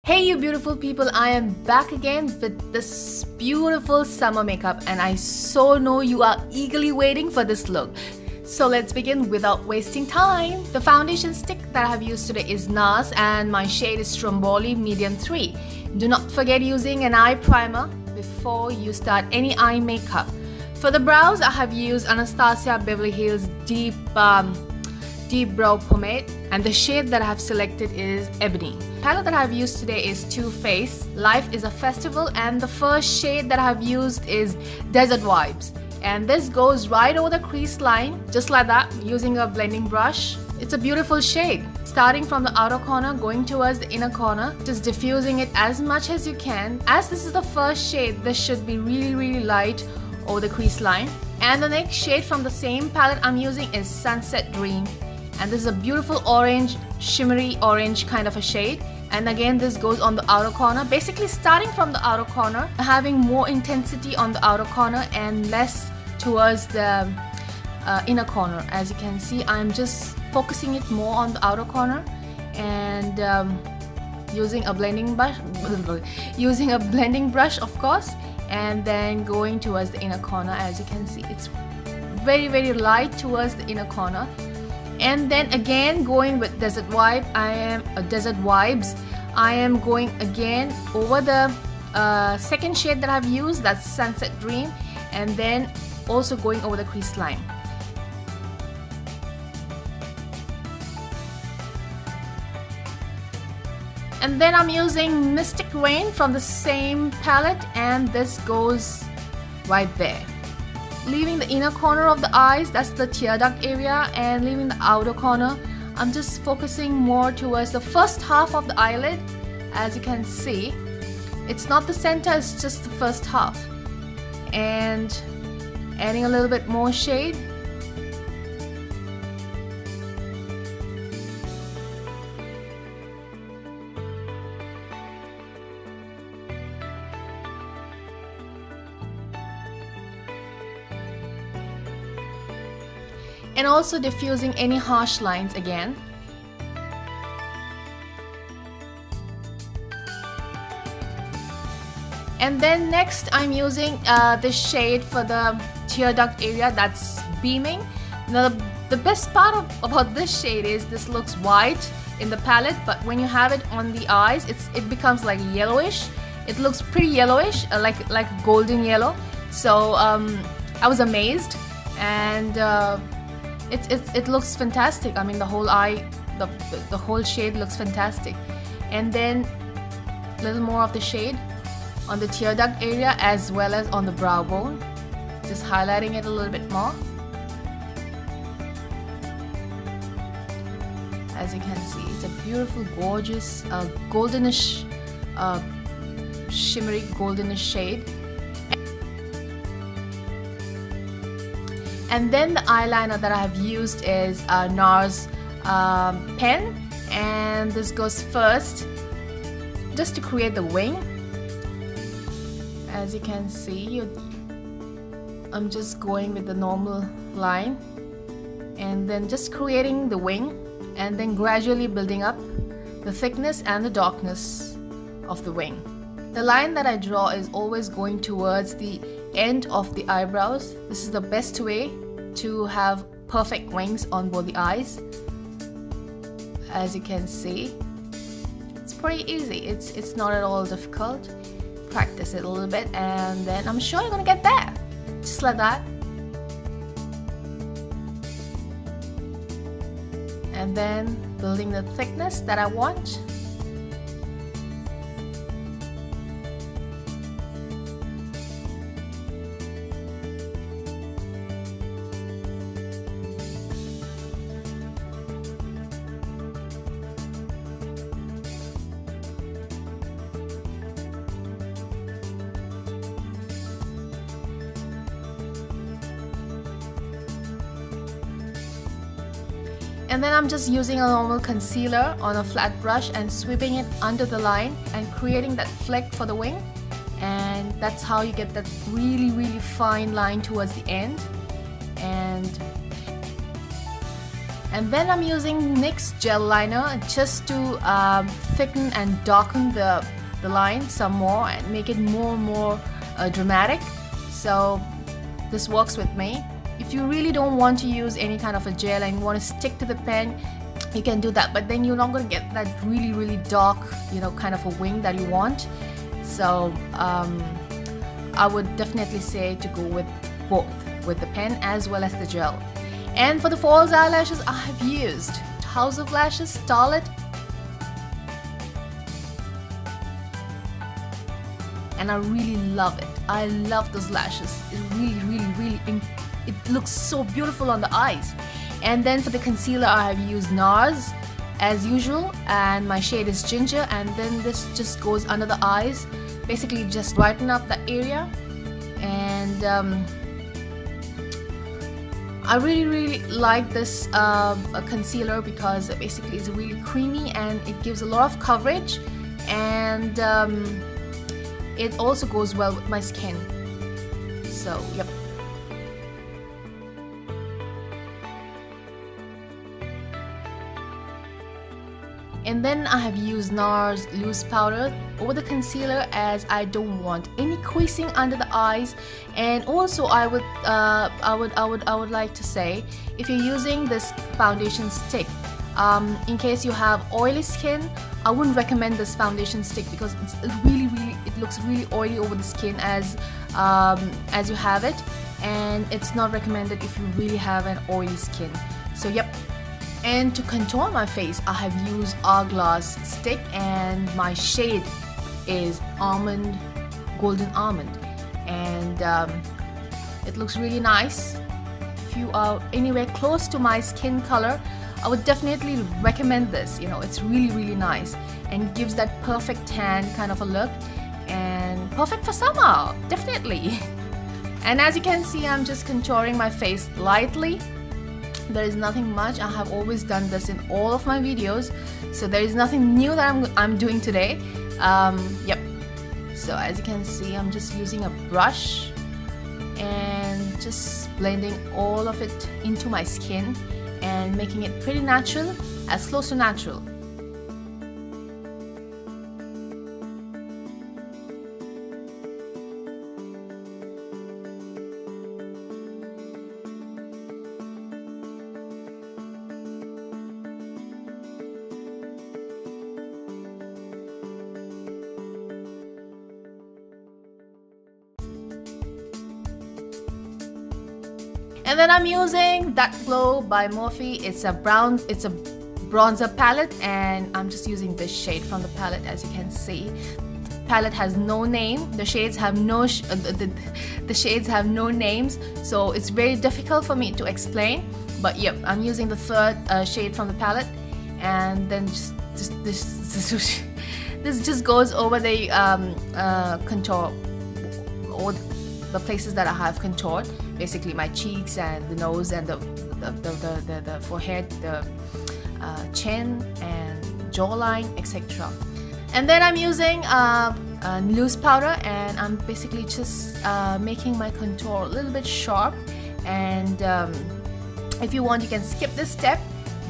Hey you beautiful people, I am back again with this beautiful summer makeup and I so know you are eagerly waiting for this look. So let's begin without wasting time. The foundation stick that I have used today is NARS and my shade is Stromboli Medium 3. Do not forget using an eye primer before you start any eye makeup. For the brows, I have used Anastasia Beverly Hills Deep Brow Pomade and the shade that I have selected is Ebony. The palette that I have used today is Too Faced Life is a Festival, and the first shade that I have used is Desert Vibes, and this goes right over the crease line just like that using a blending brush. It's a beautiful shade. Starting from the outer corner going towards the inner corner, just diffusing it as much as you can. As this is the first shade, this should be really light over the crease line. And the next shade from the same palette I'm using is Sunset Dream, and this is a beautiful orange, shimmery orange kind of a shade. And again, this goes on the outer corner, basically starting from the outer corner, having more intensity on the outer corner and less towards the inner corner. As you can see, I'm just focusing it more on the outer corner and using a blending brush of course, and then going towards the inner corner. As you can see, it's very light towards the inner corner. And then again going with Desert Vibes, I am going again over the second shade that I've used, that's Sunset Dream, and then also going over the crease line. And then I'm using Mystic Rain from the same palette, and this goes right there. Leaving the inner corner of the eyes, that's the tear duct area, and leaving the outer corner, I'm just focusing more towards the first half of the eyelid. As you can see, it's not the center, it's just the first half. And adding a little bit more shade. And also diffusing any harsh lines again. And then next I'm using this shade for the tear duct area, that's Beaming. Now the best part about this shade is this looks white in the palette, but when you have it on the eyes, it becomes like yellowish. It looks pretty yellowish, like golden yellow. So I was amazed, and it looks fantastic. I mean, the whole eye, the whole shade looks fantastic. And then a little more of the shade on the tear duct area as well as on the brow bone, just highlighting it a little bit more. As you can see, it's a beautiful, gorgeous, goldenish, shimmery goldenish shade. And then the eyeliner that I have used is NARS pen, and this goes first just to create the wing. As you can see, I'm just going with the normal line and then just creating the wing, and then gradually building up the thickness and the darkness of the wing. The line that I draw is always going towards the end of the eyebrows. This is the best way to have perfect wings on both the eyes. As you can see, it's pretty easy. It's not at all difficult. Practice it a little bit and then I'm sure you're gonna get there. Just like that. And then building the thickness that I want. And then I'm just using a normal concealer on a flat brush and sweeping it under the line and creating that fleck for the wing. And that's how you get that really fine line towards the end. And And then I'm using NYX gel liner just to thicken and darken the line some more and make it more and more dramatic. So this works with me. If you really don't want to use any kind of a gel and you want to stick to the pen, you can do that, but then you're not going to get that really dark, you know, kind of a wing that you want. So I would definitely say to go with both, with the pen as well as the gel. And for the false eyelashes, I have used House of Lashes Starlet, and I really love it. I love those lashes. It really it looks so beautiful on the eyes. And then for the concealer, I have used NARS as usual, and my shade is Ginger, and then this just goes under the eyes, basically just brighten up the area. And I really like this concealer because basically it's really creamy and it gives a lot of coverage, and it also goes well with my skin. So yep. And then I have used NARS loose powder over the concealer, as I don't want any creasing under the eyes. And also I would like to say, if you're using this foundation stick, in case you have oily skin, I wouldn't recommend this foundation stick because it looks really oily over the skin as you have it, and it's not recommended if you really have an oily skin. So yep. And to contour my face, I have used Hourglass stick, and my shade is golden almond, and it looks really nice. If you are anywhere close to my skin color, I would definitely recommend this. You know, it's really nice and gives that perfect tan kind of a look, and perfect for summer, definitely. And as you can see, I'm just contouring my face lightly. There is nothing much. I have always done this in all of my videos, so there is nothing new that I'm doing today. Yep. So as you can see, I'm just using a brush and just blending all of it into my skin and making it pretty natural, as close to natural. And then I'm using That Glow by Morphe. It's a bronzer palette, and I'm just using this shade from the palette. As you can see, the palette has no name. The shades have the shades have no names, so it's very difficult for me to explain. But yep, I'm using the third shade from the palette, and then this just goes over the contour, or the places that I have contoured, basically my cheeks and the nose and the forehead, the chin and jawline, etc. And then I'm using loose powder, and I'm basically just making my contour a little bit sharp. And if you want, you can skip this step,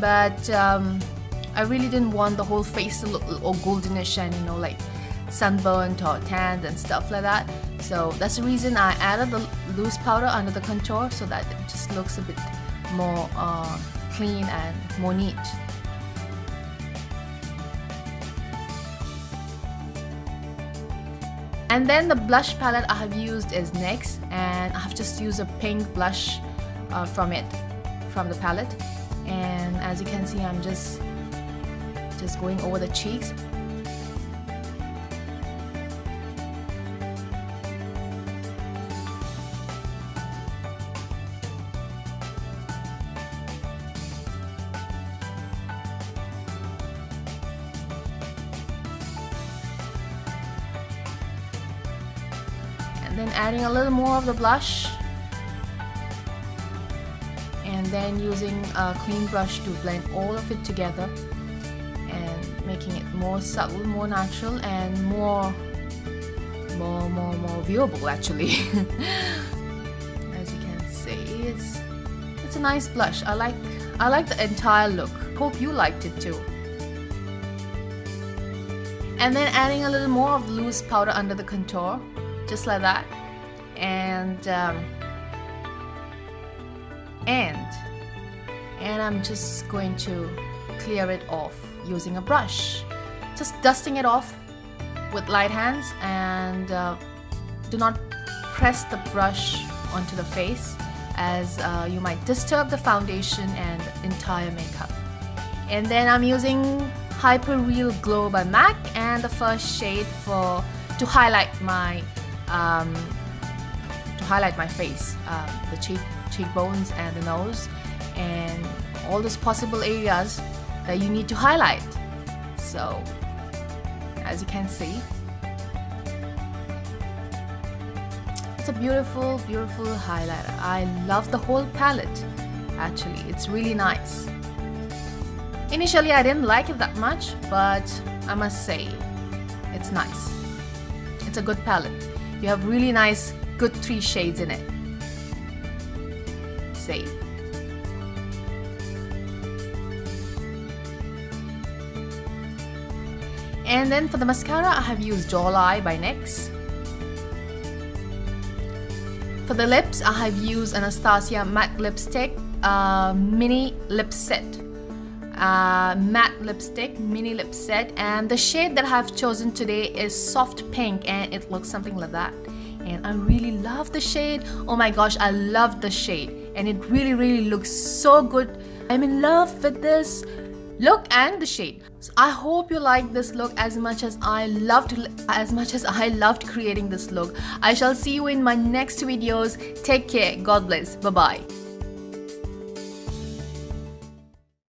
but I really didn't want the whole face to look all goldenish and, you know, like sunburnt or tanned and stuff like that. So that's the reason I added the loose powder under the contour, so that it just looks a bit more clean and more neat. And then the blush palette I have used is NYX, and I have just used a pink blush from the palette. And as you can see, I'm just going over the cheeks. Then adding a little more of the blush, and then using a clean brush to blend all of it together and making it more subtle, more natural, and more viewable actually. As you can see, it's a nice blush. I I like the entire look. Hope you liked it too. And then adding a little more of the loose powder under the contour, just like that. And I'm just going to clear it off using a brush. Just dusting it off with light hands, and do not press the brush onto the face, as you might disturb the foundation and entire makeup. And then I'm using Hyper Real Glow by MAC, and the first shade to highlight my face, the cheekbones and the nose, and all those possible areas that you need to highlight. So, as you can see, it's a beautiful, beautiful highlighter. I love the whole palette. Actually, it's really nice. Initially, I didn't like it that much, but I must say, it's nice. It's a good palette. You have really nice, good 3 shades in it. See? And then for the mascara, I have used Doll Eye by NYX. For the lips, I have used Anastasia Matte Lipstick Mini Lip Set. Matte lipstick mini lip set, and the shade that I have chosen today is soft pink, and it looks something like that. And I really love the shade. Oh my gosh, I love the shade, and it really looks so good. I'm in love with this look and the shade. So I hope you like this look as much as I loved creating this look. I shall see you in my next videos. Take care. God bless. Bye bye.